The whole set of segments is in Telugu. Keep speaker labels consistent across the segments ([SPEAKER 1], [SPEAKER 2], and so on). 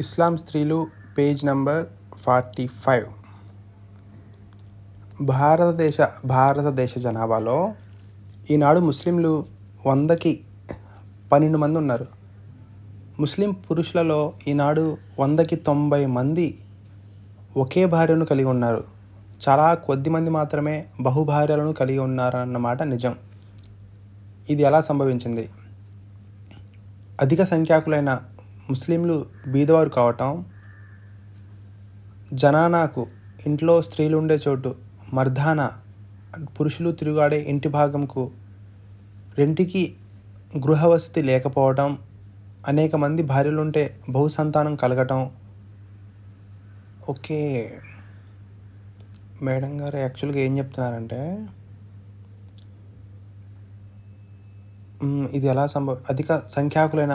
[SPEAKER 1] ఇస్లాం స్త్రీలు పేజ్ నంబర్ 45. భారతదేశ జనాభాలో ఈనాడు ముస్లింలు 100కి 12 మంది ఉన్నారు. ముస్లిం పురుషులలో ఈనాడు 100కి 90 మంది ఒకే భార్యను కలిగి ఉన్నారు. చాలా కొద్ది మంది మాత్రమే బహుభార్యలను కలిగి ఉన్నారన్నమాట నిజం. ఇది ఎలా సంభవించింది? అధిక సంఖ్యాకులైన ముస్లింలు బీదవారు కావటం, జనానాకు ఇంట్లో స్త్రీలు ఉండే చోటు మర్దానా పురుషులు తిరుగాడే ఇంటి భాగంకు రెంటికి గృహవసతి లేకపోవటం, అనేక మంది భార్యలుంటే బహుసంతానం కలగటం. ఓకే మేడం గారు యాక్చువల్గా ఏం చెప్తున్నారంటే ఇది ఎలా అధిక సంఖ్యాకులైన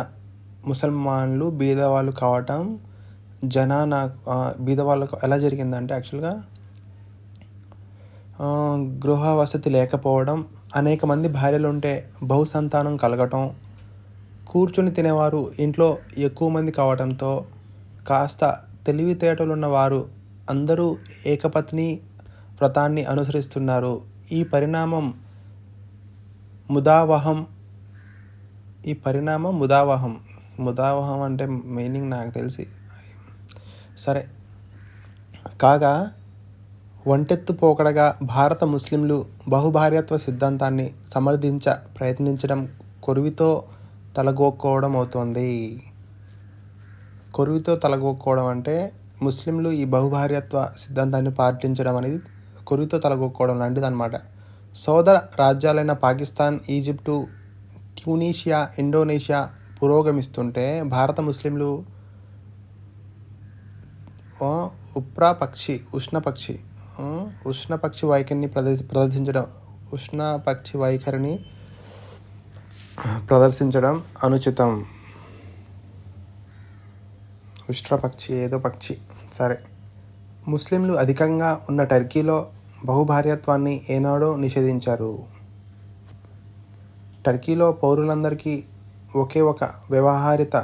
[SPEAKER 1] ముసల్మాన్లు బీదవాళ్ళు కావటం, జనానా బీదవాళ్ళకు ఎలా జరిగిందంటే యాక్చువల్గా గృహ వసతి లేకపోవడం, అనేక మంది భార్యలు ఉంటే బహుసంతానం కలగటం, కూర్చొని తినేవారు ఇంట్లో ఎక్కువ మంది కావడంతో కాస్త తెలివితేటలున్న వారు అందరూ ఏకపత్ని వ్రతాన్ని అనుసరిస్తున్నారు. ఈ పరిణామం ముదావహం అంటే మీనింగ్ నాకు తెలిసి సరే కాగా ఒంటెత్తు పోకడగా భారత ముస్లింలు బహుభార్యత్వ సిద్ధాంతాన్ని ప్రయత్నించడం కొరివితో తలగొక్కోవడం అవుతోంది. కొరివితో తలగొక్కోవడం అంటే ముస్లింలు ఈ బహుభార్యత్వ సిద్ధాంతాన్ని పాటించడం అనేది కొరివితో తలగొక్కోవడం లాంటిది అన్నమాట. సోదర రాజ్యాలైన పాకిస్తాన్, ఈజిప్టు, ట్యూనీషియా, ఇండోనేషియా పురోగమిస్తుంటే భారత ముస్లింలు ఉష్ణపక్షి వైఖరిని ప్రదర్శించడం అనుచితం. సరే, ముస్లింలు అధికంగా ఉన్న టర్కీలో బహుభార్యత్వాన్ని ఏనాడో నిషేధించారు. టర్కీలో పౌరులందరికీ ఒకే ఒక వ్యవహారిత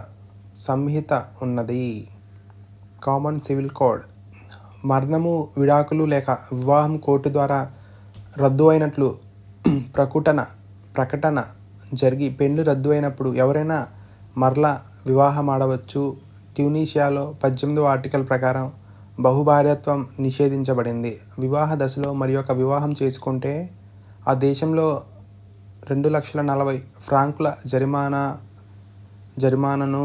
[SPEAKER 1] సంహిత ఉన్నది, కామన్ సివిల్ కోడ్. మరణము, విడాకులు లేక వివాహం కోర్టు ద్వారా రద్దు అయినట్లు ప్రకటన జరిగి పెళ్లి రద్దు అయినప్పుడు ఎవరైనా మరలా వివాహమాడవచ్చు. ట్యూనీషియాలో 18వ ఆర్టికల్ ప్రకారం బహుభార్యత్వం నిషేధించబడింది. వివాహ దశలో మరి ఒక వివాహం చేసుకుంటే ఆ దేశంలో 2,40,000 ఫ్రాంకుల జరిమానాను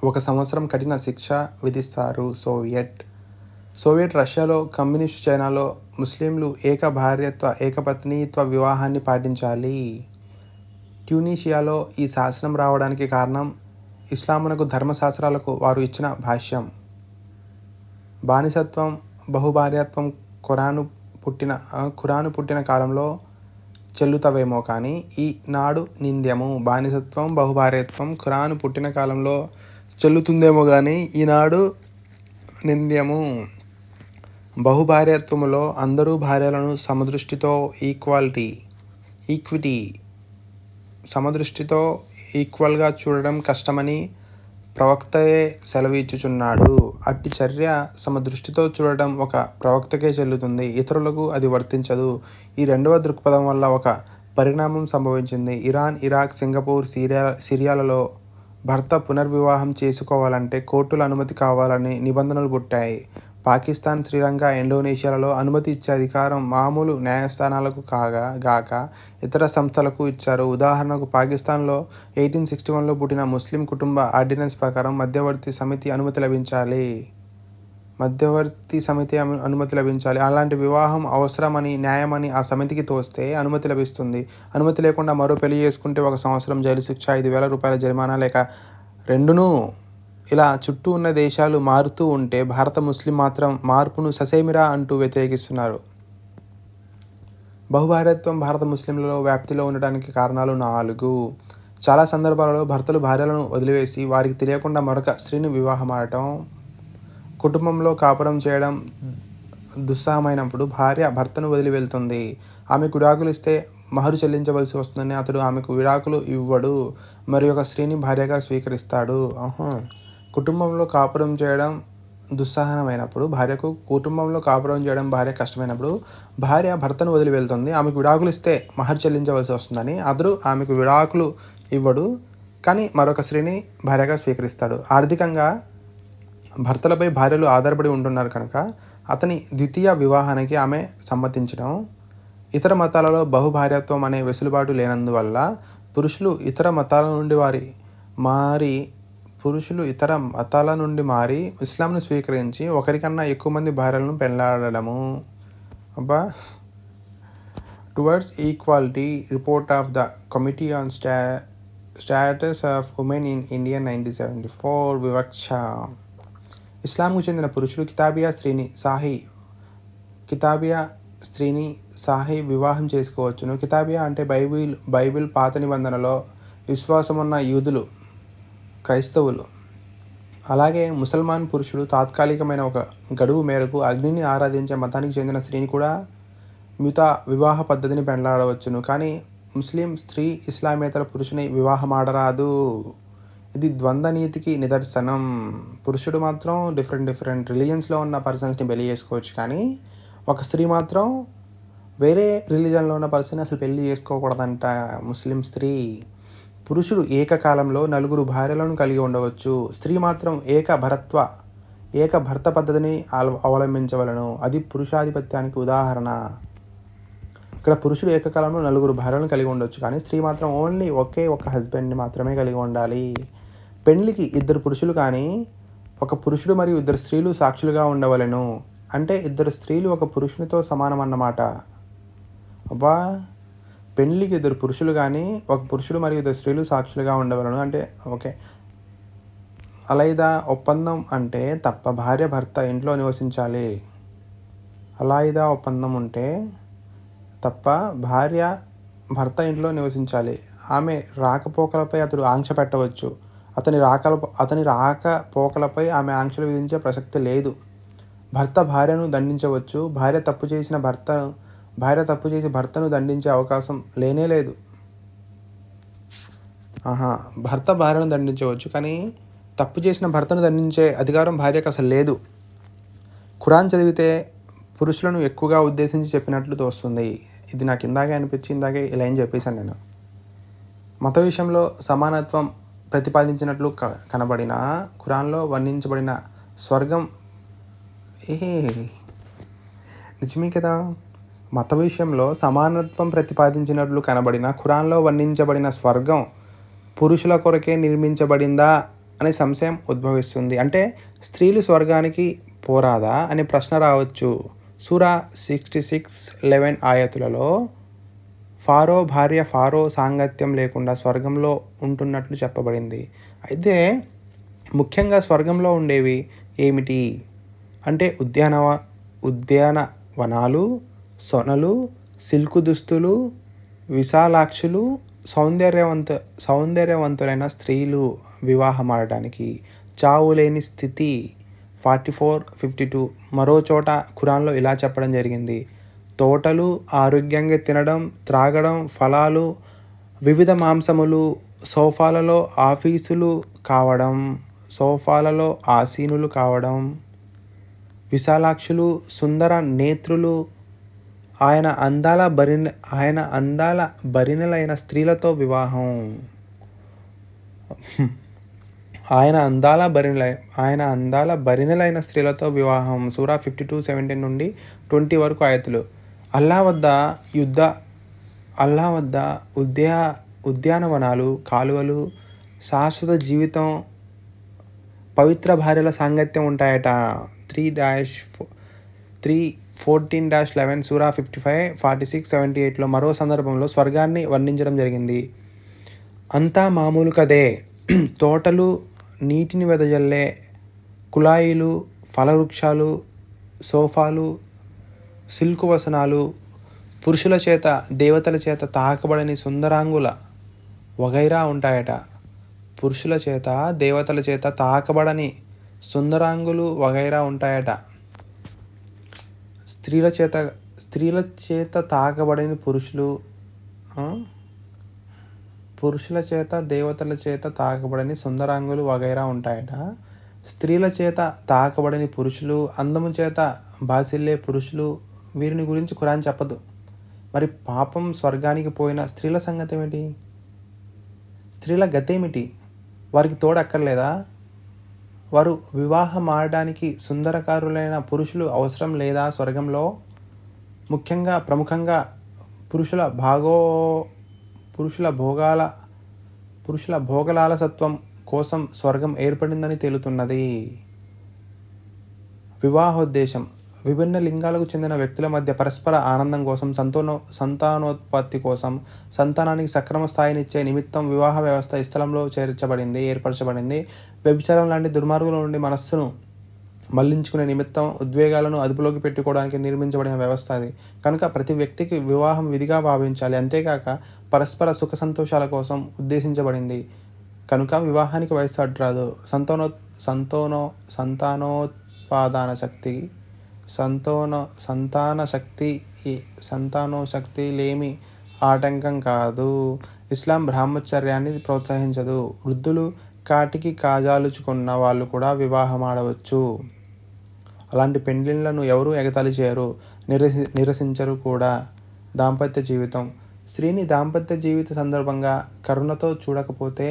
[SPEAKER 1] 1 సంవత్సరం కఠిన శిక్ష విధిస్తారు. సోవియట్ రష్యాలో, కమ్యూనిస్టు చైనాలో ముస్లింలు ఏకపత్నిత్వ వివాహాన్ని పాటించాలి. ట్యూనీషియాలో ఈ శాసనం రావడానికి కారణం ఇస్లామునకు ధర్మశాస్త్రాలకు వారు ఇచ్చిన భాష్యం. బానిసత్వం, బహుభార్యత్వం ఖురాను పుట్టిన కాలంలో చెల్లుతవేమో కానీ ఈనాడు నింద్యము. బానిసత్వం, బహుభార్యత్వం ఖురాను పుట్టిన కాలంలో చెల్లుతుందేమో కానీ ఈనాడు నింద్యము. బహుభార్యత్వములో అందరూ భార్యలను ఈక్వల్గా చూడడం కష్టమని ప్రవక్తయే సెలవిచ్చుచున్నాడు. అట్టి చర్య సమదృష్టితో చూడడం ఒక ప్రవక్తకే చెల్లుతుంది, ఇతరులకు అది వర్తించదు. ఈ రెండవ దృక్పథం వల్ల ఒక పరిణామం సంభవించింది. ఇరాన్, ఇరాక్, సింగపూర్, సిరియాలలో భర్త పునర్వివాహం చేసుకోవాలంటే కోర్టుల అనుమతి కావాలని నిబంధనలు పుట్టాయి. పాకిస్తాన్, శ్రీలంక, ఇండోనేషియాలలో అనుమతి ఇచ్చే అధికారం మామూలు న్యాయస్థానాలకు గాక ఇతర సంస్థలకు ఇచ్చారు. ఉదాహరణకు పాకిస్తాన్లో 1861లో పుట్టిన ముస్లిం కుటుంబ ఆర్డినెన్స్ ప్రకారం మధ్యవర్తి సమితి అనుమతి లభించాలి. అలాంటి వివాహం అవసరమని, న్యాయమని ఆ సమితికి తోస్తే అనుమతి లభిస్తుంది. అనుమతి లేకుండా మరో పెళ్లి చేసుకుంటే 1 సంవత్సరం జైలు శిక్ష, 5,000 రూపాయల జరిమానా లేక రెండును. ఇలా చుట్టూ ఉన్న దేశాలు మారుతూ ఉంటే భారత ముస్లిం మాత్రం మార్పును ససేమిరా అంటూ వ్యతిరేకిస్తున్నారు. బహుభార్యత్వం భారత ముస్లింలలో వ్యాప్తిలో ఉండడానికి కారణాలు 4. చాలా సందర్భాలలో భర్తలు భార్యలను వదిలివేసి వారికి తెలియకుండా మరొక స్త్రీని వివాహమాడటం, కుటుంబంలో కాపురం చేయడం దుస్సాహమైనప్పుడు భార్య భర్తను వదిలి వెళ్తుంది. ఆమెకు విడాకులు ఇస్తే మహరు చెల్లించవలసి వస్తుందని అతడు ఆమెకు విడాకులు ఇవ్వడు. మరి ఒక స్త్రీని భార్యగా స్వీకరిస్తాడు. కుటుంబంలో కాపురం చేయడం దుస్సహనమైనప్పుడు కుటుంబంలో కాపురం చేయడం భార్య కష్టమైనప్పుడు భార్య భర్తను వదిలి వెళ్తుంది. ఆమెకు విడాకులు ఇస్తే మహరు చెల్లించవలసి వస్తుందని అతడు ఆమెకు విడాకులు ఇవ్వడు, కానీ మరొక స్త్రీని భార్యగా స్వీకరిస్తాడు. ఆర్థికంగా భర్తలపై భార్యలు ఆధారపడి ఉంటున్నారు కనుక అతని ద్వితీయ వివాహానికి ఆమె సమ్మతించడం. ఇతర మతాలలో బహుభార్యత్వం అనే వెసులుబాటు లేనందువల్ల పురుషులు ఇతర మతాల నుండి మారి ఇస్లాంను స్వీకరించి ఒకరికన్నా ఎక్కువ మంది భార్యలను పెళ్లాడము. Towards equality report of the committee on status of women in India 1974 వివక్ష. ఇస్లాంకు చెందిన పురుషుడు కితాబియా స్త్రీని సాహి వివాహం చేసుకోవచ్చును. కితాబియా అంటే బైబిల్ పాత నిబంధనలో విశ్వాసమున్న యూదులు, క్రైస్తవులు. అలాగే ముసల్మాన్ పురుషుడు తాత్కాలికమైన ఒక గడువు మేరకు అగ్నిని ఆరాధించే మతానికి చెందిన స్త్రీని కూడా మిగతా వివాహ పద్ధతిని పెళ్లాడవచ్చును. కానీ ముస్లిం స్త్రీ ఇస్లామేతర పురుషుని వివాహమాడరాదు. ఇది ద్వంద్వ నీతికి నిదర్శనం. పురుషుడు మాత్రం డిఫరెంట్ రిలీజన్స్లో ఉన్న పర్సన్స్ని పెళ్లి చేసుకోవచ్చు, కానీ ఒక స్త్రీ మాత్రం వేరే రిలీజన్లో ఉన్న పర్సన్ అసలు పెళ్లి చేసుకోకూడదంట. ముస్లిం స్త్రీ. పురుషుడు ఏకకాలంలో 4 భార్యలను కలిగి ఉండవచ్చు. స్త్రీ మాత్రం ఏక భర్త పద్ధతిని అవలంబించవలను. అది పురుషాధిపత్యానికి ఉదాహరణ. ఇక్కడ పురుషుడు ఏకకాలంలో 4 భార్యలను కలిగి ఉండొచ్చు, కానీ స్త్రీ మాత్రం ఓన్లీ ఒక హస్బెండ్ని మాత్రమే కలిగి ఉండాలి. పెళ్లికి 2 పురుషులు కానీ ఒక పురుషుడు మరియు 2 స్త్రీలు సాక్షులుగా ఉండవలెను. అంటే 2 స్త్రీలు ఒక పురుషునితో సమానం అన్నమాట. పెళ్లికి 2 పురుషులు కానీ ఒక పురుషుడు మరియు 2 స్త్రీలు సాక్షులుగా ఉండవలను. అంటే అలైదా ఒప్పందం అంటే తప్ప భార్య భర్త ఇంట్లో నివసించాలి. అలైదా ఒప్పందం ఉంటే తప్ప భార్య భర్త ఇంట్లో నివసించాలి. ఆమె రాకపోకలపై అతడు ఆంక్ష పెట్టవచ్చు. అతని రాకపోకలపై ఆమె ఆంక్షలు విధించే ప్రసక్తి లేదు. భర్త భార్యను దండించవచ్చు. భార్య తప్పు చేసి భర్తను దండించే అవకాశం లేనేలేదు. భర్త భార్యను దండించవచ్చు, కానీ తప్పు చేసిన భర్తను దండించే అధికారం భార్యకు అసలు లేదు. ఖురాన్ చదివితే పురుషులను ఎక్కువగా ఉద్దేశించి చెప్పినట్లు తోస్తుంది. ఇది నాకు ఇందాకే ఇలా ఏం చెప్పేశాను నేను. మత విషయంలో సమానత్వం ప్రతిపాదించినట్లు కనబడిన ఖురాన్లో వర్ణించబడిన స్వర్గం నిజమే కదా. మత విషయంలో సమానత్వం ప్రతిపాదించినట్లు కనబడిన ఖురాన్లో వర్ణించబడిన స్వర్గం పురుషుల కొరకే నిర్మించబడిందా అనే సంశయం ఉద్భవిస్తుంది. అంటే స్త్రీలు స్వర్గానికి పోరాదా అనే ప్రశ్న రావచ్చు. సూరా 66:11 ఆయతులలో ఫారో భార్య ఫారో సాంగత్యం లేకుండా స్వర్గంలో ఉంటున్నట్లు చెప్పబడింది. అయితే ముఖ్యంగా స్వర్గంలో ఉండేవి ఏమిటి అంటే ఉద్యానవనాలు, సొనలు, సిల్కు దుస్తులు, విశాలాక్షులు, సౌందర్యవంతులైన స్త్రీలు వివాహమాడటానికి చావులేని స్థితి. 44:52. మరో చోట ఖురాన్లో ఇలా చెప్పడం జరిగింది. తోటలు, ఆరోగ్యంగా తినడం, త్రాగడం, ఫలాలు, వివిధ మాంసములు, సోఫాలలో ఆసీనులు కావడం, విశాలాక్షులు, సుందర నేత్రులు, ఆయన అందాల భరిణెలైన స్త్రీలతో వివాహం. ఆయన అందాల భరిణెలైన స్త్రీలతో వివాహం. సూరా 52:17 నుండి 20 వరకు ఆయతులు. అల్లా వద్ద ఉద్యానవనాలు, కాలువలు, శాశ్వత జీవితం, పవిత్ర భార్యల సాంగత్యం ఉంటాయట. 14-11 సూరా 55:46-78లో మరో సందర్భంలో స్వర్గాన్ని వర్ణించడం జరిగింది. అంతా మామూలు కదే. తోటలు, నీటిని వెదజల్లే కుళాయిలు, ఫలవృక్షాలు, సోఫాలు, సిల్కు వసనాలు, పురుషుల చేత దేవతల చేత తాకబడని సుందరాంగుల వగైరా ఉంటాయట. పురుషుల చేత దేవతల చేత తాకబడని సుందరాంగులు వగైరా ఉంటాయట. స్త్రీల చేత తాకబడని పురుషులు ఆ? పురుషుల చేత దేవతల చేత తాకబడని సుందరాంగులు వగైరా ఉంటాయట. స్త్రీల చేత తాకబడని పురుషులు, అందము చేత బాసిల్లే పురుషులు, వీరిని గురించి ఖురాన్ చెప్పదు. మరి పాపం స్వర్గానికి పోయిన స్త్రీల సంగతి ఏమిటి? స్త్రీల గతేమిటి? వారికి తోడక్కర్లేదా? వారు వివాహం ఆడడానికి సుందరకారులైన పురుషులు అవసరం లేదా స్వర్గంలో? ముఖ్యంగా ప్రముఖంగా పురుషుల భోగలాలసత్వం కోసం స్వర్గం ఏర్పడిందని తేలుతున్నది. వివాహోద్దేశం విభిన్న లింగాలకు చెందిన వ్యక్తుల మధ్య పరస్పర ఆనందం కోసం, సంతానోత్పత్తి కోసం, సంతానానికి సక్రమ స్థాయినిచ్చే నిమిత్తం వివాహ వ్యవస్థ ఈ స్థలంలో ఏర్పరచబడింది. వ్యభిచారం లాంటి దుర్మార్గుల నుండి మనస్సును మళ్లించుకునే నిమిత్తం, ఉద్వేగాలను అదుపులోకి పెట్టుకోవడానికి నిర్మించబడిన వ్యవస్థ అది. కనుక ప్రతి వ్యక్తికి వివాహం విధిగా భావించాలి. అంతేకాక పరస్పర సుఖ సంతోషాల కోసం ఉద్దేశించబడింది కనుక వివాహానికి వయస్సు అడ్డురాదు. సంతానోశక్తి లేమి ఆటంకం కాదు. ఇస్లాం బ్రహ్మచర్యాన్ని ప్రోత్సహించదు. వృద్ధులు, కాటికి కాజాలుచుకున్న వాళ్ళు కూడా వివాహం ఆడవచ్చు. అలాంటి పెండ్లిళ్లను ఎవరూ ఎగతాళి చేయరు, నిరసించరు కూడా. దాంపత్య జీవితం స్త్రీని దాంపత్య జీవిత సందర్భంగా కరుణతో చూడకపోతే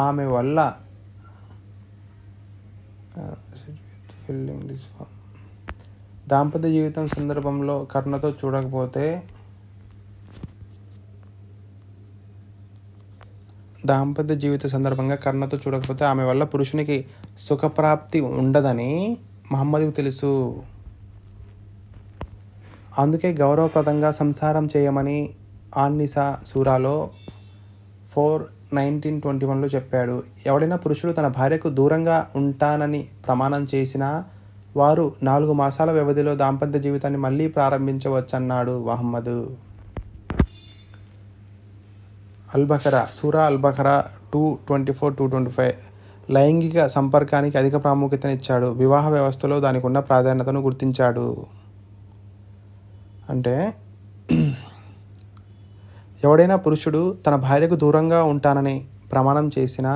[SPEAKER 1] ఆమె వల్ల దాంపత్య జీవితం సందర్భంలో కరుణతో చూడకపోతే ఆమె వల్ల పురుషునికి సుఖప్రాప్తి ఉండదని మహమ్మద్కు తెలుసు. అందుకే గౌరవప్రదంగా సంసారం చేయమని అన్-నిసా సూరాలో 4:19-21 చెప్పాడు. ఎవడైనా పురుషుడు తన భార్యకు దూరంగా ఉంటానని ప్రమాణం చేసినా వారు 4 మాసాల వ్యవధిలో దాంపత్య జీవితాన్ని మళ్ళీ ప్రారంభించవచ్చన్నాడు మహమ్మద్. సూరా అల్-బఖరా 2:24-25 లైంగిక సంపర్కానికి అధిక ప్రాముఖ్యతనిచ్చాడు. వివాహ వ్యవస్థలో దానికి ఉన్న ప్రాధాన్యతను గుర్తించాడు. అంటే ఎవడైనా పురుషుడు తన భార్యకు దూరంగా ఉంటానని ప్రమాణం చేసినా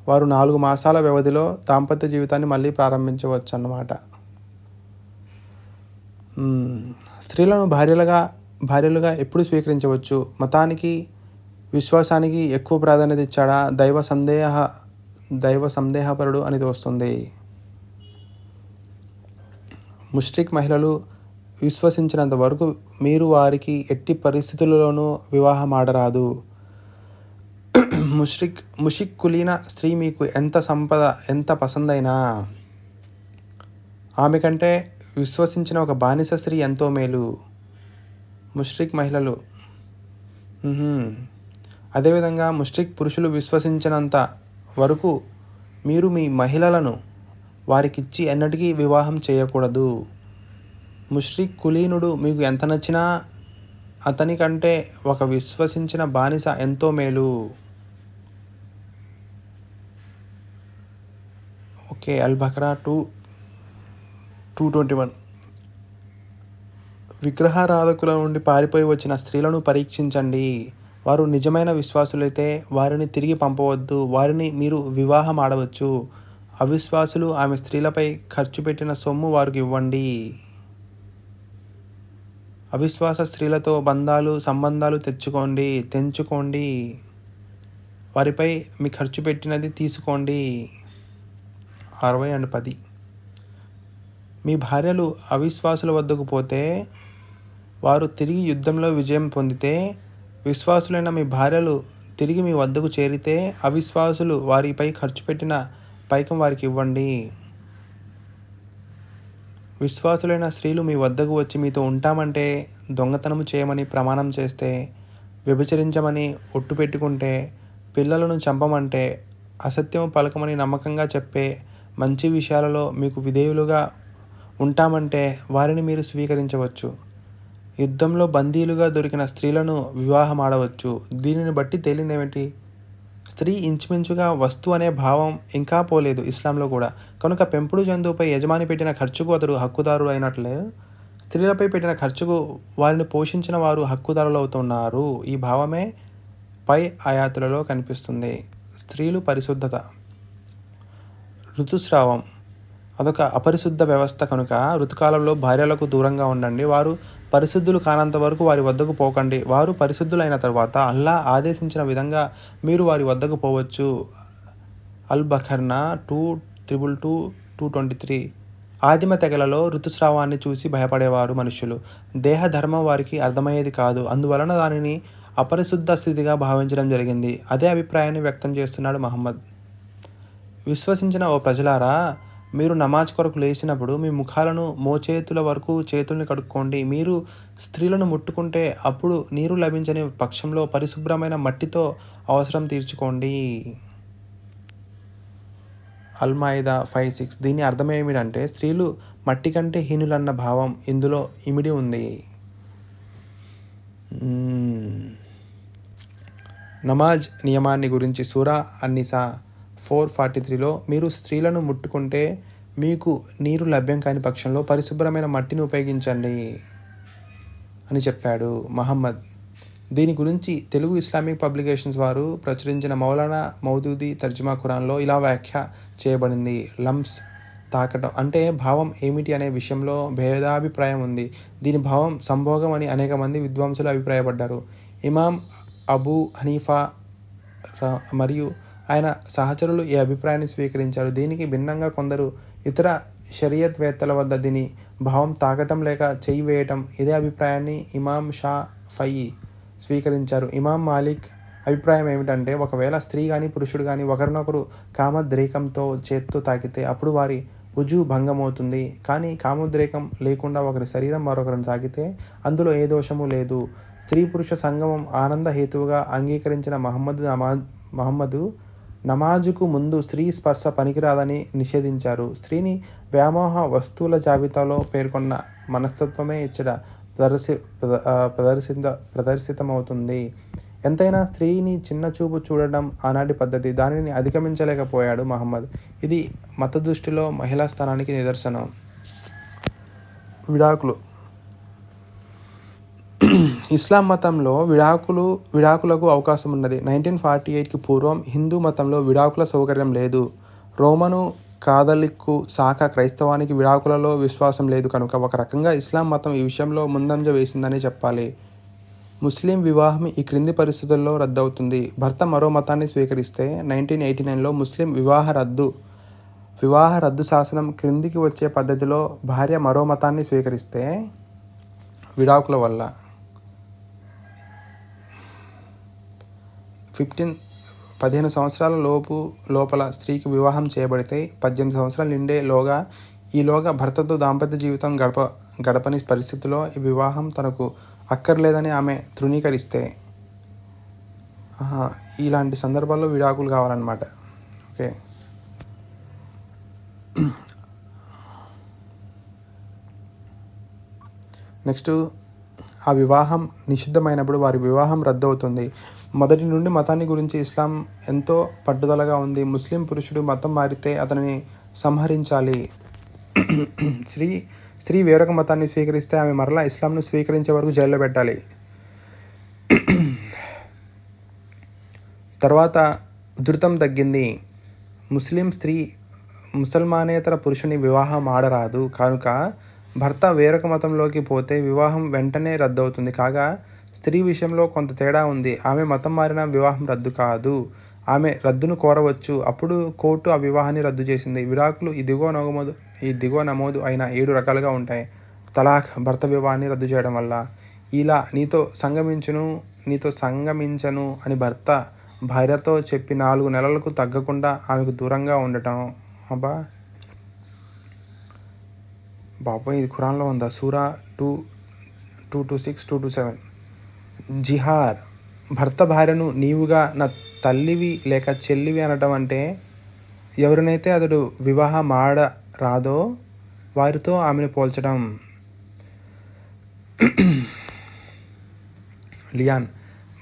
[SPEAKER 1] వారు 4 మాసాల వ్యవధిలో దాంపత్య జీవితాన్ని మళ్ళీ ప్రారంభించవచ్చు అన్నమాట. స్త్రీలను భార్యలుగా ఎప్పుడు స్వీకరించవచ్చు? మతానికి, విశ్వాసానికి ఎక్కువ ప్రాధాన్యత ఇచ్చాడా? దైవ సందేహపరుడు అని తోస్తుంది. ముష్రిక్ మహిళలు విశ్వసించినంత వరకు మీరు వారికి ఎట్టి పరిస్థితులలోనూ వివాహం ఆడరాదు. ముషిక్ కులీన స్త్రీ మీకు ఎంత పసందైనా ఆమె కంటే విశ్వసించిన ఒక బానిస స్త్రీ ఎంతో మేలు. ముష్రిక్ మహిళలు అదేవిధంగా ముష్రిక్ పురుషులు విశ్వసించినంత వరకు మీరు మీ మహిళలను వారికిచ్చి ఎన్నటికీ వివాహం చేయకూడదు. ముష్రిక్ కులీనుడు మీకు ఎంత నచ్చినా అతని కంటే ఒక విశ్వసించిన బానిస ఎంతో మేలు. ఓకే. అల్-బఖరా 2:21 విగ్రహారాధకుల నుండి పారిపోయి వచ్చిన స్త్రీలను పరీక్షించండి. వారు నిజమైన విశ్వాసులైతే వారిని తిరిగి పంపవద్దు. వారిని మీరు వివాహం ఆడవచ్చు. అవిశ్వాసులు ఆమె స్త్రీలపై ఖర్చు పెట్టిన సొమ్ము వారికి ఇవ్వండి. అవిశ్వాస స్త్రీలతో సంబంధాలు తెంచుకోండి. వారిపై మీ ఖర్చు పెట్టినది తీసుకోండి. 60-10 మీ భార్యలు అవిశ్వాసుల వద్దకు పోతే వారు తిరిగి యుద్ధంలో విజయం పొందితే, విశ్వాసులైన మీ భార్యలు తిరిగి మీ వద్దకు చేరితే అవిశ్వాసులు వారిపై ఖర్చు పెట్టిన పైకం వారికి ఇవ్వండి. విశ్వాసులైన స్త్రీలు మీ వద్దకు వచ్చి మీతో ఉంటామంటే, దొంగతనం చేయమని ప్రమాణం చేస్తే, వ్యభిచరించమని ఒట్టు పెట్టుకుంటే, పిల్లలను చంపమంటే, అసత్యం పలకమని నమ్మకంగా చెప్పే, మంచి విషయాలలో మీకు విధేయులుగా ఉంటామంటే వారిని మీరు స్వీకరించవచ్చు. యుద్ధంలో బందీలుగా దొరికిన స్త్రీలను వివాహం ఆడవచ్చు. దీనిని బట్టి తేలిందేమిటి? స్త్రీ ఇంచుమించుగా వస్తువు అనే భావం ఇంకా పోలేదు ఇస్లాంలో కూడా. కనుక పెంపుడు జంతువుపై యజమాని పెట్టిన ఖర్చుకు అతడు హక్కుదారుడు అయినట్లే స్త్రీలపై పెట్టిన ఖర్చుకు వారిని పోషించిన వారు హక్కుదారులవుతున్నారు. ఈ భావమే పై ఆయాతులలో కనిపిస్తుంది. స్త్రీలు పరిశుద్ధత. ఋతుస్రావం అదొక అపరిశుద్ధ వ్యవస్థ కనుక ఋతుకాలంలో భార్యలకు దూరంగా ఉండండి. వారు పరిశుద్ధులు కానంత వరకు వారి వద్దకు పోకండి. వారు పరిశుద్ధులైన తర్వాత అల్లా ఆదేశించిన విధంగా మీరు వారి వద్దకు పోవచ్చు. అల్-బఖరా 2:222-223. ఆదిమ తెగలలో ఋతుస్రావాన్ని చూసి భయపడేవారు మనుష్యులు. దేహధర్మం వారికి అర్థమయ్యేది కాదు. అందువలన దానిని అపరిశుద్ధ స్థితిగా భావించడం జరిగింది. అదే అభిప్రాయాన్ని వ్యక్తం చేస్తున్నాడు మహమ్మద్. విశ్వసించిన ఓ ప్రజలారా, మీరు నమాజ్ కొరకు లేచినప్పుడు మీ ముఖాలను మోచేతుల వరకు చేతుల్ని కడుక్కోండి. మీరు స్త్రీలను ముట్టుకుంటే అప్పుడు నీరు లభించని పక్షంలో పరిశుభ్రమైన మట్టితో అవసరం తీర్చుకోండి. అల్-మాయిదా 5:6. దీని అర్థం ఏమిటంటే స్త్రీలు మట్టి కంటే హీనులన్న భావం ఇందులో ఇమిడి ఉంది. నమాజ్ నియమాన్ని గురించి సూరా అన్-నిసా 4:43లో మీరు స్త్రీలను ముట్టుకుంటే మీకు నీరు లభ్యం కాని పక్షంలో పరిశుభ్రమైన మట్టిని ఉపయోగించండి అని చెప్పాడు మహమ్మద్. దీని గురించి తెలుగు ఇస్లామిక్ పబ్లికేషన్స్ వారు ప్రచురించిన మౌలానా మౌదూదీ తర్జుమా ఖురాన్లో ఇలా వ్యాఖ్య చేయబడింది. లమ్స్ తాకటం అంటే భావం ఏమిటి అనే విషయంలో భేదాభిప్రాయం ఉంది. దీని భావం సంభోగం అని అనేక మంది విద్వాంసులు అభిప్రాయపడ్డారు. ఇమాం అబూ హనీఫా మరియు ఆయన సహచరులు ఈ అభిప్రాయాన్ని స్వీకరించారు. దీనికి భిన్నంగా కొందరు ఇతర షరియత్ వేత్తల వద్ద దీని భావం తాకటం లేక చెయ్యి వేయటం. ఇదే అభిప్రాయాన్ని ఇమాం షాఫిఈ స్వీకరించారు. ఇమాం మాలిక్ అభిప్రాయం ఏమిటంటే ఒకవేళ స్త్రీ కానీ పురుషుడు కానీ ఒకరినొకరు కామోద్రేకంతో చేత్తో తాకితే అప్పుడు వారి వుజూ భంగమవుతుంది. కానీ కామోద్రేకం లేకుండా ఒకరి శరీరం మరొకరిని తాకితే అందులో ఏ దోషము లేదు. స్త్రీ పురుష సంగమం ఆనంద హేతువుగా అంగీకరించిన మహమ్మదు నమాజుకు ముందు స్త్రీ స్పర్శ పనికిరాదని నిషేధించారు. స్త్రీని వ్యామోహ వస్తువుల జాబితాలో పేర్కొన్న మనస్తత్వమే ఇచ్చట ప్రదర్శితమవుతుంది. ఎంతైనా స్త్రీని చిన్న చూపు చూడడం ఆనాటి పద్ధతి. దానిని అధిగమించలేకపోయాడు మహమ్మద్. ఇది మత దృష్టిలో మహిళా స్థానానికి నిదర్శనం. విడాకులు. ఇస్లాం మతంలో విడాకులకు అవకాశం ఉన్నది. 1948కి పూర్వం హిందూ మతంలో విడాకుల సౌకర్యం లేదు. రోమను కాథలిక్కు శాఖ క్రైస్తవానికి విడాకులలో విశ్వాసం లేదు కనుక ఒక రకంగా ఇస్లాం మతం ఈ విషయంలో ముందంజ వేసిందని చెప్పాలి. ముస్లిం వివాహం ఈ క్రింది పరిస్థితుల్లో రద్దవుతుంది. భర్త మరో మతాన్ని స్వీకరిస్తే 1989లో ముస్లిం వివాహ రద్దు శాసనం క్రిందికి వచ్చే పద్ధతిలో భార్య మరో మతాన్ని స్వీకరిస్తే విడాకుల వల్ల 15 సంవత్సరాల లోపల స్త్రీకి వివాహం చేయబడితే 18 సంవత్సరాలు ఈలోగా భర్తతో దాంపత్య జీవితం గడపని పరిస్థితిలో ఈ వివాహం తనకు అక్కర్లేదని ఆమె తృణీకరిస్తే ఇలాంటి సందర్భాల్లో విడాకులు కావాలన్నమాట. ఓకే. నెక్స్ట్, ఆ వివాహం నిషిద్ధమైనప్పుడు వారి వివాహం రద్దు అవుతుంది. మొదటి నుండి మతాన్ని గురించి ఇస్లాం ఎంతో పట్టుదలగా ఉంది. ముస్లిం పురుషుడు మతం మారితే అతనిని సంహరించాలి. స్త్రీ వేరొక మతాన్ని స్వీకరిస్తే ఆమె మరలా ఇస్లాంను స్వీకరించే వరకు జైల్లో పెట్టాలి. తర్వాత ఉధృతం తగ్గింది. ముస్లిం స్త్రీ ముసల్మానేతర పురుషుని వివాహం ఆడరాదు కనుక భర్త వేరొక మతంలోకి పోతే వివాహం వెంటనే రద్దవుతుంది. కాగా స్త్రీ విషయంలో కొంత తేడా ఉంది. ఆమె మతం మారిన వివాహం రద్దు కాదు. ఆమె రద్దును కోరవచ్చు. అప్పుడు కోర్టు ఆ వివాహాన్ని రద్దు చేసింది. విడాకులు ఈ దిగువ నమోదు అయిన 7 రకాలుగా ఉంటాయి. తలాఖ్ భర్త వివాహాన్ని రద్దు చేయడం వల్ల. ఇలా నీతో సంగమించను అని భర్త భార్యతో చెప్పి 4 నెలలకు తగ్గకుండా ఆమెకు దూరంగా ఉండటం. బాబాయ్ ఇది ఖురాన్లో ఉందా? సూరా 2:226-227. జిహార్ భర్త భార్యను నీవుగా నా తల్లివి లేక చెల్లివి అనటం అంటే ఎవరినైతే అతడు వివాహం ఆడరాదో వారితో ఆమెను పోల్చడం. లియాన్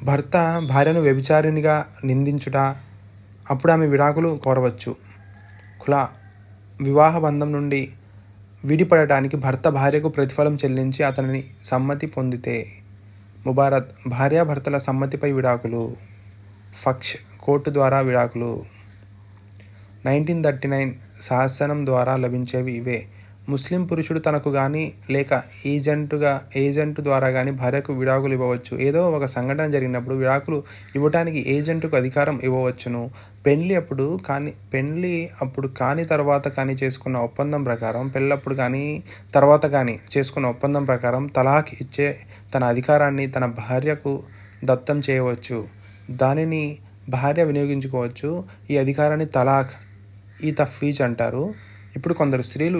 [SPEAKER 1] భర్త భార్యను వ్యభిచారిణిగా నిందించుట, అప్పుడు ఆమె విడాకులు కోరవచ్చు. ఖులా వివాహ బంధం నుండి విడిపడటానికి భర్త భార్యకు ప్రతిఫలం చెల్లించి అతనిని సమ్మతి పొందితే. ముబారత్ భార్యాభర్తల సమ్మతిపై విడాకులు. ఫక్ష్ కోర్టు ద్వారా విడాకులు. 1939 శాసనం ద్వారా లభించేవి ఇవే. ముస్లిం పురుషుడు తనకు గానీ లేక ఏజెంటు ద్వారా గానీ భార్యకు విడాకులు ఇవ్వవచ్చు. ఏదో ఒక సంఘటన జరిగినప్పుడు విడాకులు ఇవ్వటానికి ఏజెంటుకు అధికారం ఇవ్వవచ్చును. పెండ్లి అప్పుడు కానీ తర్వాత కానీ చేసుకున్న ఒప్పందం ప్రకారం పెళ్ళప్పుడు కానీ తర్వాత కానీ చేసుకున్న ఒప్పందం ప్రకారం తలాక్ ఇచ్చే తన అధికారాన్ని తన భార్యకు దత్తం చేయవచ్చు. దానిని భార్య వినియోగించుకోవచ్చు. ఈ అధికారాన్ని తలాక్ తఫ్వీజ్ అంటారు. ఇప్పుడు కొందరు స్త్రీలు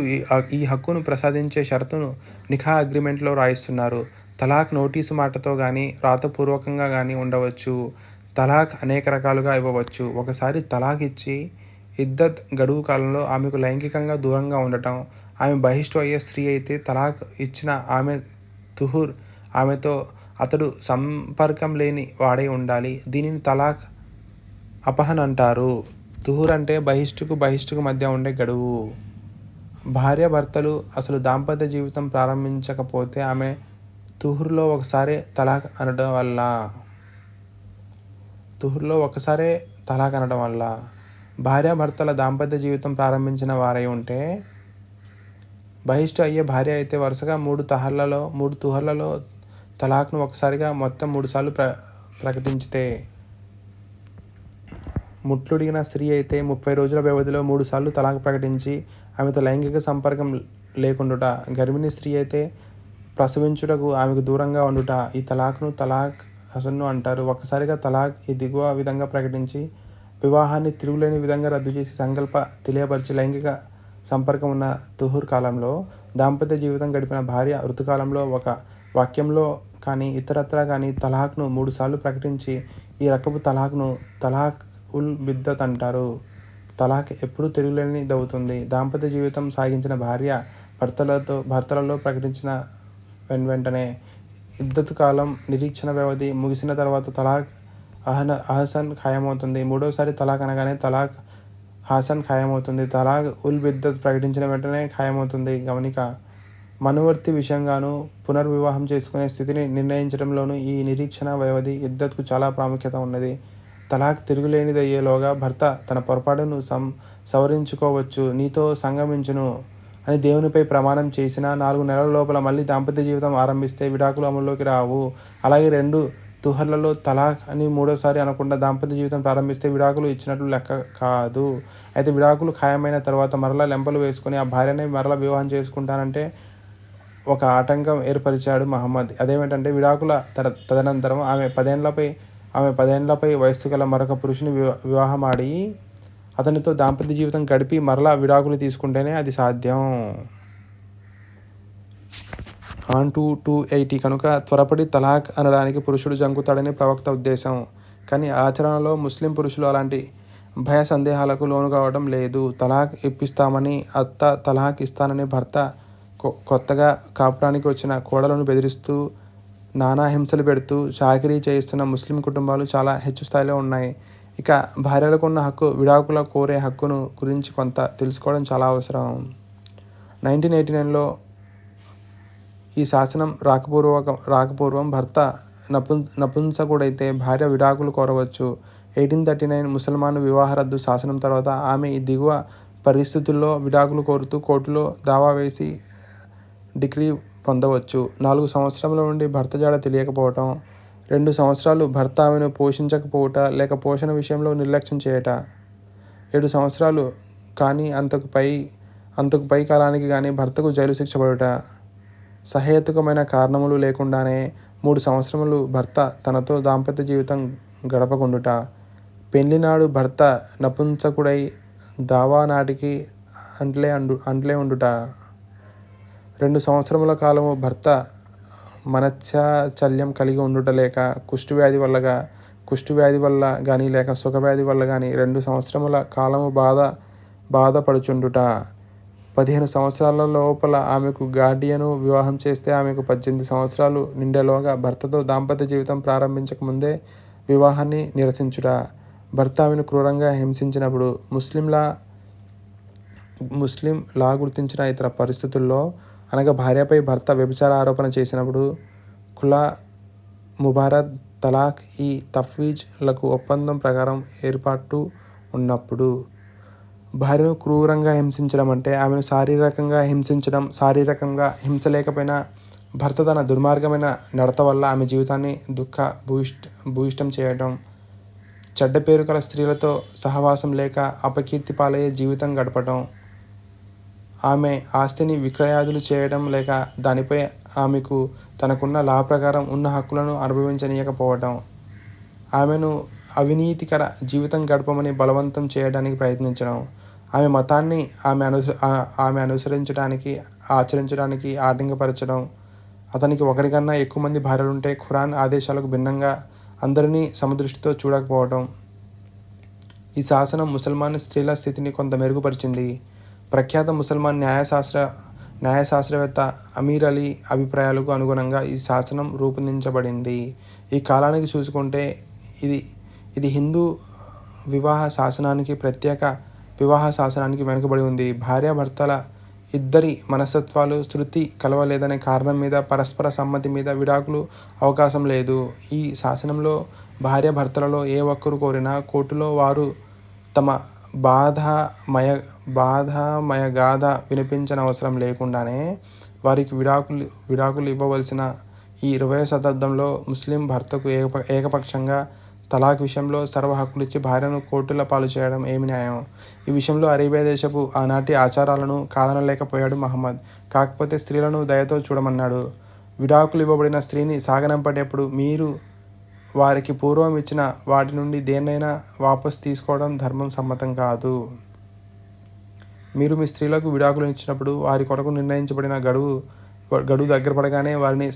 [SPEAKER 1] ఈ హక్కును ప్రసాదించే షరతును నిఖా అగ్రిమెంట్లో రాయిస్తున్నారు. తలాక్ నోటీసు మాటతో కానీ రాతపూర్వకంగా కానీ ఉండవచ్చు. తలాక్ అనేక రకాలుగా ఇవ్వవచ్చు. ఒకసారి తలాక్ ఇచ్చి ఇద్దత్ గడువు కాలంలో ఆమెకు లైంగికంగా దూరంగా ఉండటం. ఆమె బహిష్టు అయ్యే స్త్రీ అయితే తలాక్ ఇచ్చిన ఆమె తుహుర్, ఆమెతో అతడు సంపర్కం లేని వాడై ఉండాలి. దీనిని తలాక్ అపహన్ అంటారు. తుహుర్ అంటే బహిష్టుకు మధ్య ఉండే గడువు. భార్యాభర్తలు అసలు దాంపత్య జీవితం ప్రారంభించకపోతే ఆమె తుహుర్లో ఒకసారే తలాక్ అనడం వల్ల భార్యాభర్తల దాంపత్య జీవితం ప్రారంభించిన వారై ఉంటే, బహిష్టు అయ్యే భార్య అయితే వరుసగా 3 తుహర్లలో తలాక్ను ఒకసారిగా మొత్తం 3 సార్లు ప్రకటించితే, ముట్లుడిగిన స్త్రీ అయితే 30 రోజుల వ్యవధిలో 3 సార్లు తలాక్ ప్రకటించి ఆమెతో లైంగిక సంపర్కం లేకుండుట. గర్భిణీ స్త్రీ అయితే ప్రసవించుటకు ఆమెకు దూరంగా ఉండుట. ఈ తలాక్ను తలాక్ హసన్ను అంటారు. ఒక్కసారిగా తలాక్ ఈ దిగువ విధంగా ప్రకటించి వివాహాన్ని తిరుగులేని విధంగా రద్దు చేసి సంకల్ప తెలియపరిచి లైంగిక సంపర్కం ఉన్న తుహుర్ కాలంలో దాంపత్య జీవితం గడిపిన భార్య ఋతుకాలంలో ఒక వాక్యంలో కానీ ఇతరత్రా కానీ తలాక్ను 3 సార్లు ప్రకటించి ఈ రకపు తలాక్ను తలాక్ ఉల్ బిద్దత్ అంటారు. తలాక్ ఎప్పుడూ తిరుగులేనిదవుతుంది. దాంపత్య జీవితం సాగించిన భార్య భర్తలలో ప్రకటించిన వెంటనే ఇద్దతు కాలం నిరీక్షణ వ్యవధి ముగిసిన తర్వాత తలాక్ అహసన్ ఖాయమవుతుంది. మూడోసారి తలాక్ అనగానే తలాక్ హాసన్ ఖాయమవుతుంది. తలాక్ ఉల్ బిద్దత్ ప్రకటించిన వెంటనే ఖాయమవుతుంది. గమనిక మనువర్తి విషయంగాను పునర్వివాహం చేసుకునే స్థితిని నిర్ణయించడంలోనూ ఈ నిరీక్షణ వ్యవధి ఇద్దత్కు చాలా ప్రాముఖ్యత ఉన్నది. తలాక్ తిరుగులేనిదయ్యేలోగా భర్త తన పొరపాటును సవరించుకోవచ్చు. నీతో సంగమించును అని దేవునిపై ప్రమాణం చేసిన 4 నెలల లోపల మళ్ళీ దాంపత్య జీవితం ఆరంభిస్తే విడాకులు అమల్లోకి రావు. అలాగే 2 తుహర్లలో తలాక్ అని 3వసారి అనకుండా దాంపత్య జీవితం ప్రారంభిస్తే విడాకులు ఇచ్చినట్లు లెక్క కాదు. అయితే విడాకులు ఖాయమైన తర్వాత మరలా లెంపలు వేసుకొని ఆ భార్యనే మరలా వివాహం చేసుకుంటానంటే ఒక ఆటంకం ఏర్పరిచాడు మహమ్మద్. అదేమిటంటే విడాకుల తదనంతరం ఆమె 10 వయస్సు గల మరొక పురుషుని వివాహమాడి అతనితో దాంపత్య జీవితం గడిపి మరలా విడాకులు తీసుకుంటేనే అది సాధ్యం. ఆన్ 280 కనుక త్వరపడి తలాక్ అనడానికి పురుషుడు జంకుతాడని ప్రవక్త ఉద్దేశం. కానీ ఆచరణలో ముస్లిం పురుషులు అలాంటి భయ సందేహాలకు లోను కావడం లేదు. తలాక్ ఇప్పిస్తామని అత్త, తలాక్ ఇస్తానని భర్త, కొత్తగా కాపురానికి వచ్చిన కోడలను బెదిరిస్తూ నానా హింసలు పెడుతూ చాకిరీ చేయిస్తున్న ముస్లిం కుటుంబాలు చాలా హెచ్చు స్థాయిలో ఉన్నాయి. ఇక భార్యలకున్న హక్కు, విడాకుల కోరే హక్కును గురించి కొంత తెలుసుకోవడం చాలా అవసరం. 1989లో ఈ శాసనం రాకపూర్వం భర్త నపుంసకుడైతే భార్య విడాకులు కోరవచ్చు. 1839 ముసల్మాను వివాహ రద్దు శాసనం తర్వాత ఆమె ఈ దిగువ పరిస్థితుల్లో విడాకులు కోరుతూ కోర్టులో దావా వేసి డిగ్రీ పొందవచ్చు. 4 సంవత్సరముల నుండి భర్త జాడ తెలియకపోవటం, 2 సంవత్సరాలు భర్త ఆమెను పోషించకపోవుట లేక పోషణ విషయంలో నిర్లక్ష్యం చేయట, 7 సంవత్సరాలు కానీ అంతకు పై కాలానికి కానీ భర్తకు జైలు శిక్ష పడుట, సహేతుకమైన కారణములు లేకుండానే 3 సంవత్సరములు భర్త తనతో దాంపత్య జీవితం గడపకుండుట, పెళ్లినాడు భర్త నపుంసకుడై దావా నాటికి అంట్లే ఉండుట, 2 సంవత్సరముల కాలము భర్త మనశ్చాంచల్యం కలిగి ఉండుట లేక కుష్ఠవ్యాధి వల్ల కానీ లేక సుఖవ్యాధి వల్ల కానీ 2 సంవత్సరముల కాలము బాధపడుచుండుట, 15 సంవత్సరాల లోపల ఆమెకు గార్డియను వివాహం చేస్తే ఆమెకు 18 సంవత్సరాలు నిండేలోగా భర్తతో దాంపత్య జీవితం ప్రారంభించక ముందే వివాహాన్ని నిరసించుట, భర్త ఆమెను క్రూరంగా హింసించినప్పుడు ముస్లింల ముస్లిం లా గుర్తించిన ఇతర పరిస్థితుల్లో, అనగా భార్యపై భర్త వ్యభిచార ఆరోపణ చేసినప్పుడు, ఖులా, ముబారత్, తలాక్, ఈ తఫ్వీజ్ లకు ఒప్పందం ప్రకారం ఏర్పాటు ఉన్నప్పుడు. భార్యను క్రూరంగా హింసించడం అంటే ఆమెను శారీరకంగా హింసించడం. శారీరకంగా హింస లేకపోయినా భర్త తన దుర్మార్గమైన నడత వల్ల ఆమె జీవితాన్ని భూయిష్టం చేయడం. చెడ్డ పేరు కల స్త్రీలతో సహవాసం లేక అపకీర్తి పాలయ్యే జీవితం గడపడం. ఆమె ఆస్తిని విక్రయాదులు చేయడం లేక దానిపై ఆమెకు తనకున్న లా ప్రకారం ఉన్న హక్కులను అనుభవించనీయకపోవడం. ఆమెను అవినీతికర జీవితం గడపమని బలవంతం చేయడానికి ప్రయత్నించడం. ఆమె మతాన్ని ఆమె అనుసరించడానికి, ఆచరించడానికి ఆటంకపరచడం. అతనికి ఒకరికన్నా ఎక్కువ మంది భార్యలుంటే ఖురాన్ ఆదేశాలకు భిన్నంగా అందరినీ సమదృష్టితో చూడకపోవడం. ఈ శాసనం ముసల్మాన్ స్త్రీల స్థితిని కొంత మెరుగుపరిచింది. ప్రఖ్యాత ముసల్మాన్ న్యాయశాస్త్రవేత్త అమీర్ అలీ అభిప్రాయాలకు అనుగుణంగా ఈ శాసనం రూపొందించబడింది. ఈ కాలానికి చూసుకుంటే ఇది హిందూ వివాహ శాసనానికి, ప్రత్యేక వివాహ శాసనానికి వెనుకబడి ఉంది. భార్యాభర్తల ఇద్దరి మనస్తత్వాలు శృతి కలవలేదనే కారణం మీద పరస్పర సమ్మతి మీద విడాకులు అవకాశం లేదు. ఈ శాసనంలో భార్యాభర్తలలో ఏ ఒక్కరు కోరినా కోర్టులో వారు తమ బాధామయగాథ వినిపించనవసరం లేకుండానే వారికి విడాకులు ఇవ్వవలసిన ఈ 20వ శతాబ్దంలో ముస్లిం భర్తకు ఏకపక్షంగా తలాక్ విషయంలో సర్వ హక్కులిచ్చి భార్యను కోర్టుల పాలు చేయడం ఏమి న్యాయం? ఈ విషయంలో అరేబియా దేశపు ఆనాటి ఆచారాలను కాదనలేకపోయాడు మహమ్మద్. కాకపోతే స్త్రీలను దయతో చూడమన్నాడు. విడాకులు ఇవ్వబడిన స్త్రీని సాగనంపేటప్పుడు మీరు వారికి పూర్వం ఇచ్చిన వాటి నుండి దేన్నైనా వాపసు తీసుకోవడం ధర్మం సమ్మతం కాదు. మీరు మీ స్త్రీలకు విడాకులు ఇచ్చినప్పుడు వారి కొరకు నిర్ణయించబడిన గడువు దగ్గర పడగానే వారిని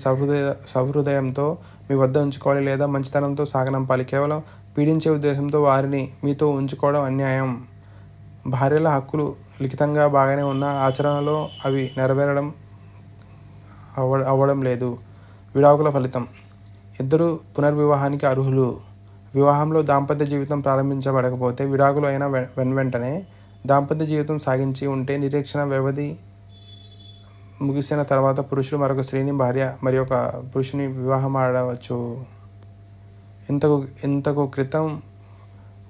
[SPEAKER 1] సహృదయంతో మీ వద్ద ఉంచుకోవాలి లేదా మంచితనంతో సాగనంపాలి. కేవలం పీడించే ఉద్దేశంతో వారిని మీతో ఉంచుకోవడం అన్యాయం. భార్యల హక్కులు లిఖితంగా బాగానే ఉన్నా ఆచరణలో అవి నెరవేరడం అవ్వడం లేదు. విడాకుల ఫలితం: ఇద్దరు పునర్వివాహానికి అర్హులు. వివాహంలో దాంపత్య జీవితం ప్రారంభించబడకపోతే విడాకులు అయిన వెంటనే దాంపత్య జీవితం సాగించి ఉంటే నిరీక్షణ వ్యవధి ముగిసిన తర్వాత పురుషుడు మరొక స్త్రీని భార్య మరి ఒక పురుషుని వివాహమాడవచ్చు. ఇంతకు క్రితం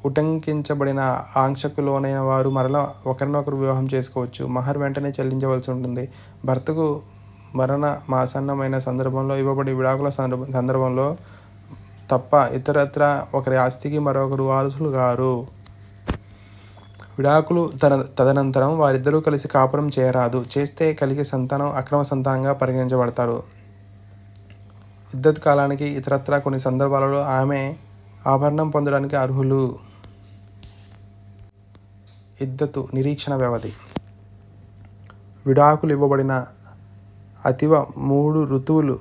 [SPEAKER 1] ఉటంకించబడిన ఆంక్షకు లోనైన వారు మరలా ఒకరినొకరు వివాహం చేసుకోవచ్చు. మహర్ వెంటనే చెల్లించవలసి ఉంటుంది. భర్తకు మరణమాసన్నమైన సందర్భంలో ఇవ్వబడి విడాకుల సందర్భంలో తప్ప ఇతరత్రా ఒకరి ఆస్తికి మరొకరు వారసులు గారు. విడాకులు తదనంతరం వారిద్దరూ కలిసి కాపురం చేయరాదు. చేస్తే కలిగే సంతానం అక్రమ సంతానంగా పరిగణించబడతారు. ఇద్దత్ కాలానికి ఇతరత్రా కొన్ని సందర్భాలలో ఆమె ఆభరణం పొందడానికి అర్హులు. ఇద్దతు నిరీక్షణ వ్యవధి: విడాకులు ఇవ్వబడిన అతివ 3 ఋతువులు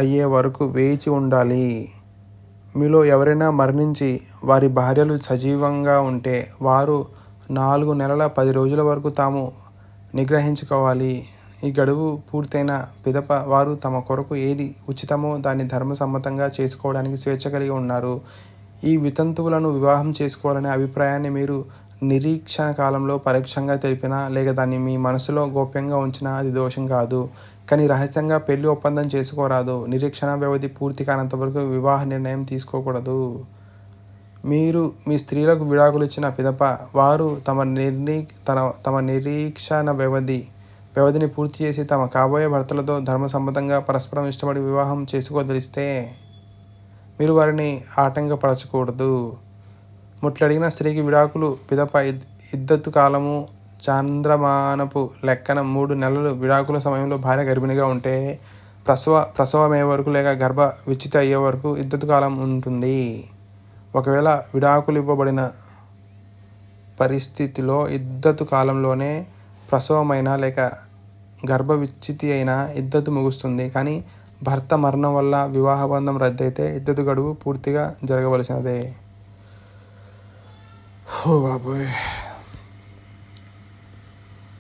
[SPEAKER 1] అయ్యే వరకు వేచి ఉండాలి. మీలో ఎవరైనా మరణించి వారి భార్యలు సజీవంగా ఉంటే వారు 4 నెలల 10 రోజుల వరకు తాము నిగ్రహించుకోవాలి. ఈ గడువు పూర్తయిన పిదప వారు తమ కొరకు ఏది ఉచితమో దాన్ని ధర్మసమ్మతంగా చేసుకోవడానికి స్వేచ్ఛ కలిగి ఉన్నారు. ఈ వితంతువులను వివాహం చేసుకోవాలనే అభిప్రాయాన్ని మీరు నిరీక్షణ కాలంలో పరోక్షంగా తెలిపినా లేక దాన్ని మీ మనసులో గోప్యంగా ఉంచినా అది దోషం కాదు. కానీ రహస్యంగా పెళ్లి ఒప్పందం చేసుకోరాదు. నిరీక్షణ వ్యవధి పూర్తి కానంత వరకు వివాహ నిర్ణయం తీసుకోకూడదు. మీరు మీ స్త్రీలకు విడాకులు ఇచ్చిన పిదప వారు తమ నిరీక్షణ వ్యవధిని పూర్తి చేసి తమ కాబోయే భర్తలతో ధర్మసమ్మతంగా పరస్పరం ఇష్టపడి వివాహం చేసుకోదలిస్తే మీరు వారిని ఆటంకపరచకూడదు. ముట్లడిగిన స్త్రీకి విడాకులు పిదప ఇద్దతు కాలము చాంద్రమానపు లెక్కన 3 నెలలు. విడాకుల సమయంలో భార్య గర్భిణిగా ఉంటే ప్రసవమయ్యే వరకు లేక గర్భ విచ్ఛితి అయ్యే వరకు ఇద్దతు కాలం ఉంటుంది. ఒకవేళ విడాకులు ఇవ్వబడిన పరిస్థితిలో ఇద్దతు కాలంలోనే ప్రసవమైనా లేక గర్భ విచ్ఛితి అయినా ఇద్దతు ముగుస్తుంది. కానీ భర్త మరణం వల్ల వివాహబంధం రద్దయితే ఇద్దతు గడువు పూర్తిగా జరగవలసినదే. ఓ బాబోయ్.